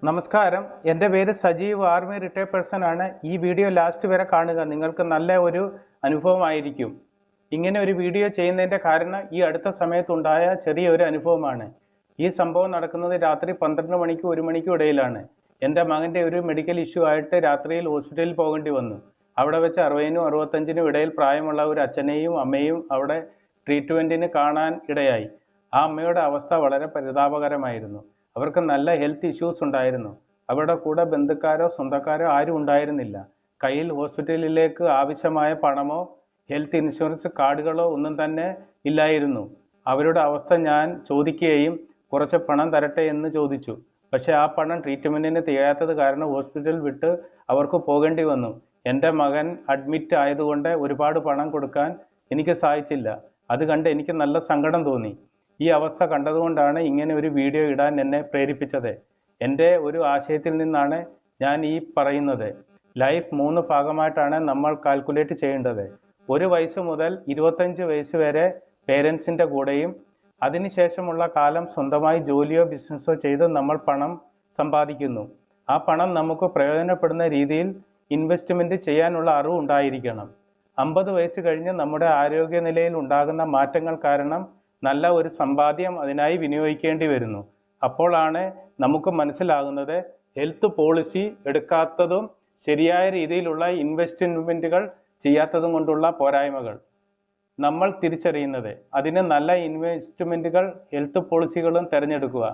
നമസ്കാരം, എൻ്റെ പേര് സജീവ്, ആർമി റിട്ടയർഡ് പേഴ്സൺ ആണ്. ഈ വീഡിയോ ലാസ്റ്റ് വരെ കാണുക, നിങ്ങൾക്ക് നല്ല ഒരു അനുഭവമായിരിക്കും. ഇങ്ങനെ ഒരു വീഡിയോ ചെയ്യുന്നതിൻ്റെ കാരണം ഈ അടുത്ത സമയത്തുണ്ടായ ചെറിയൊരു അനുഭവമാണ്. ഈ സംഭവം നടക്കുന്നത് രാത്രി 12 മണിക്കും 1 മണിക്കും ഇടയിലാണ്. എൻ്റെ മകൻ്റെ ഒരു മെഡിക്കൽ ഇഷ്യൂ ആയിട്ട് രാത്രിയിൽ ഹോസ്പിറ്റലിൽ പോകേണ്ടി വന്നു. അവിടെ വെച്ച് 60-നും 65-നും ഇടയിൽ പ്രായമുള്ള ഒരു അച്ഛനെയും അമ്മയും അവിടെ ട്രീറ്റ്മെൻറ്റിന് കാണാൻ ഇടയായി. ആ അമ്മയുടെ അവസ്ഥ വളരെ പരിതാപകരമായിരുന്നു. അവർക്ക് നല്ല ഹെൽത്ത് ഇഷ്യൂസ് ഉണ്ടായിരുന്നു. അവരുടെ കൂടെ ബന്ധുക്കാരോ സ്വന്തക്കാരോ ആരും ഉണ്ടായിരുന്നില്ല. കയ്യിൽ ഹോസ്പിറ്റലിലേക്ക് ആവശ്യമായ പണമോ ഹെൽത്ത് ഇൻഷുറൻസ് കാർഡുകളോ ഒന്നും തന്നെ ഇല്ലായിരുന്നു. അവരുടെ അവസ്ഥ ഞാൻ ചോദിക്കുകയും കുറച്ച് പണം തരട്ടെ എന്ന് ചോദിച്ചു. പക്ഷേ ആ പണം ട്രീറ്റ്മെൻറ്റിന് തികയാത്തത് കാരണം ഹോസ്പിറ്റൽ വിട്ട് അവർക്ക് പോകേണ്ടി വന്നു. എൻ്റെ മകൻ അഡ്മിറ്റ് ആയതുകൊണ്ട് ഒരുപാട് പണം കൊടുക്കാൻ എനിക്ക് സാധിച്ചില്ല. അത് കണ്ട് എനിക്ക് നല്ല സങ്കടം തോന്നി. ഈ അവസ്ഥ കണ്ടതുകൊണ്ടാണ് ഇങ്ങനെ ഒരു വീഡിയോ ഇടാൻ എന്നെ പ്രേരിപ്പിച്ചത്. എൻ്റെ ഒരു ആശയത്തിൽ നിന്നാണ് ഞാൻ ഈ പറയുന്നത്. ലൈഫ് 3 ഭാഗമായിട്ടാണ് നമ്മൾ കാൽക്കുലേറ്റ് ചെയ്യേണ്ടത്. 1 വയസ്സ് മുതൽ 25 വയസ്സ് വരെ പേരൻസിൻ്റെ കൂടെയും അതിനുശേഷമുള്ള കാലം സ്വന്തമായി ജോലിയോ ബിസിനസ്സോ ചെയ്ത് നമ്മൾ പണം സമ്പാദിക്കുന്നു. ആ പണം നമുക്ക് പ്രയോജനപ്പെടുന്ന രീതിയിൽ ഇൻവെസ്റ്റ്മെൻറ്റ് ചെയ്യാനുള്ള അറിവ് ഉണ്ടായിരിക്കണം. 50 വയസ്സ് കഴിഞ്ഞ് നമ്മുടെ ആരോഗ്യനിലയിൽ ഉണ്ടാകുന്ന മാറ്റങ്ങൾ കാരണം നല്ല ഒരു സമ്പാദ്യം അതിനായി വിനിയോഗിക്കേണ്ടി വരുന്നു. അപ്പോഴാണ് നമുക്ക് മനസ്സിലാകുന്നത് ഹെൽത്ത് പോളിസി എടുക്കാത്തതും ശരിയായ രീതിയിലുള്ള ഇൻവെസ്റ്റ്മെൻറ്റുകൾ ചെയ്യാത്തതും കൊണ്ടുള്ള പോരായ്മകൾ നമ്മൾ തിരിച്ചറിയുന്നത്. അതിന് നല്ല ഇൻവെസ്റ്റ്മെൻറ്റുകൾ ഹെൽത്ത് പോളിസികളും തിരഞ്ഞെടുക്കുക.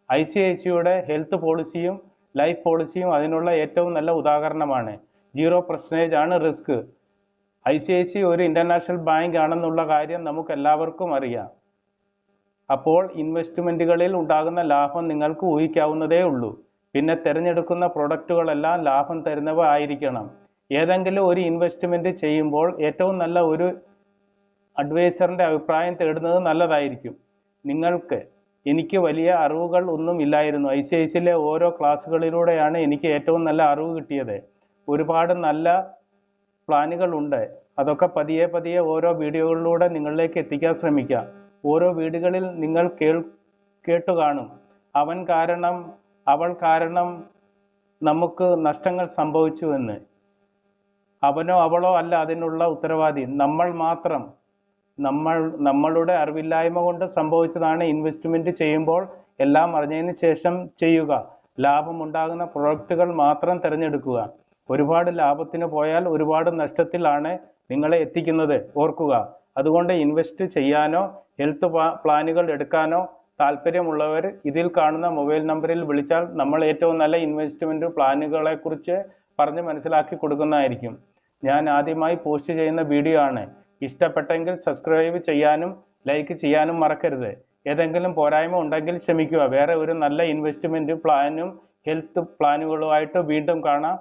ICICIയുടെ ഹെൽത്ത് പോളിസിയും ലൈഫ് പോളിസിയും അതിനുള്ള ഏറ്റവും നല്ല ഉദാഹരണമാണ്. 0% ആണ് റിസ്ക്. ICICI ഒരു ഇൻ്റർനാഷണൽ ബാങ്ക് ആണെന്നുള്ള കാര്യം നമുക്ക് എല്ലാവർക്കും അറിയാം. അപ്പോൾ ഇൻവെസ്റ്റ്മെൻറ്റുകളിൽ ഉണ്ടാകുന്ന ലാഭം നിങ്ങൾക്ക് ഊഹിക്കാവുന്നതേ ഉള്ളൂ. പിന്നെ തിരഞ്ഞെടുക്കുന്ന പ്രൊഡക്റ്റുകളെല്ലാം ലാഭം തരുന്നവ ആയിരിക്കണം. ഏതെങ്കിലും ഒരു ഇൻവെസ്റ്റ്മെൻറ്റ് ചെയ്യുമ്പോൾ ഏറ്റവും നല്ല ഒരു അഡ്വൈസറിൻ്റെ അഭിപ്രായം തേടുന്നത് നല്ലതായിരിക്കും. എനിക്ക് വലിയ അറിവുകൾ ഒന്നും ഇല്ലായിരുന്നു. ICICIയിലെ ഓരോ ക്ലാസ്സുകളിലൂടെയാണ് എനിക്ക് ഏറ്റവും നല്ല അറിവ് കിട്ടിയത്. ഒരുപാട് നല്ല പ്ലാനുകളുണ്ട്. അതൊക്കെ പതിയെ പതിയെ ഓരോ വീഡിയോകളിലൂടെ നിങ്ങളിലേക്ക് എത്തിക്കാൻ ശ്രമിക്കാം. ഓരോ വീടുകളിൽ നിങ്ങൾ കേട്ടു കാണും, അവൻ കാരണം അവൾ കാരണം നമുക്ക് നഷ്ടങ്ങൾ സംഭവിച്ചു എന്ന്. അവനോ അവളോ അല്ല അതിനുള്ള ഉത്തരവാദി, നമ്മൾ മാത്രം. നമ്മളുടെ അറിവില്ലായ്മ കൊണ്ട് സംഭവിച്ചതാണ്. ഇൻവെസ്റ്റ്മെൻറ്റ് ചെയ്യുമ്പോൾ എല്ലാം അറിഞ്ഞതിന് ശേഷം ചെയ്യുക. ലാഭമുണ്ടാകുന്ന പ്രൊഡക്റ്റുകൾ മാത്രം തിരഞ്ഞെടുക്കുക. ഒരുപാട് ലാഭത്തിന് പോയാൽ ഒരുപാട് നഷ്ടത്തിലാണ് നിങ്ങളെ എത്തിക്കുന്നത്, ഓർക്കുക. അതുകൊണ്ട് ഇൻവെസ്റ്റ് ചെയ്യാനോ ഹെൽത്ത് പ്ലാനുകൾ എടുക്കാനോ താല്പര്യമുള്ളവർ ഇതിൽ കാണുന്ന മൊബൈൽ നമ്പറിൽ വിളിച്ചാൽ നമ്മൾ ഏറ്റവും നല്ല ഇൻവെസ്റ്റ്മെൻറ്റ് പ്ലാനുകളെക്കുറിച്ച് പറഞ്ഞ് മനസ്സിലാക്കി കൊടുക്കുന്നതായിരിക്കും. ഞാൻ ആദ്യമായി പോസ്റ്റ് ചെയ്യുന്ന വീഡിയോ ആണ്. ഇഷ്ടപ്പെട്ടെങ്കിൽ സബ്സ്ക്രൈബ് ചെയ്യാനും ലൈക്ക് ചെയ്യാനും മറക്കരുത്. ഏതെങ്കിലും പോരായ്മ ഉണ്ടെങ്കിൽ ക്ഷമിക്കുക. വേറെ ഒരു നല്ല ഇൻവെസ്റ്റ്മെൻറ്റ് പ്ലാനും ഹെൽത്ത് പ്ലാനുകളുമായിട്ട് വീണ്ടും കാണാം.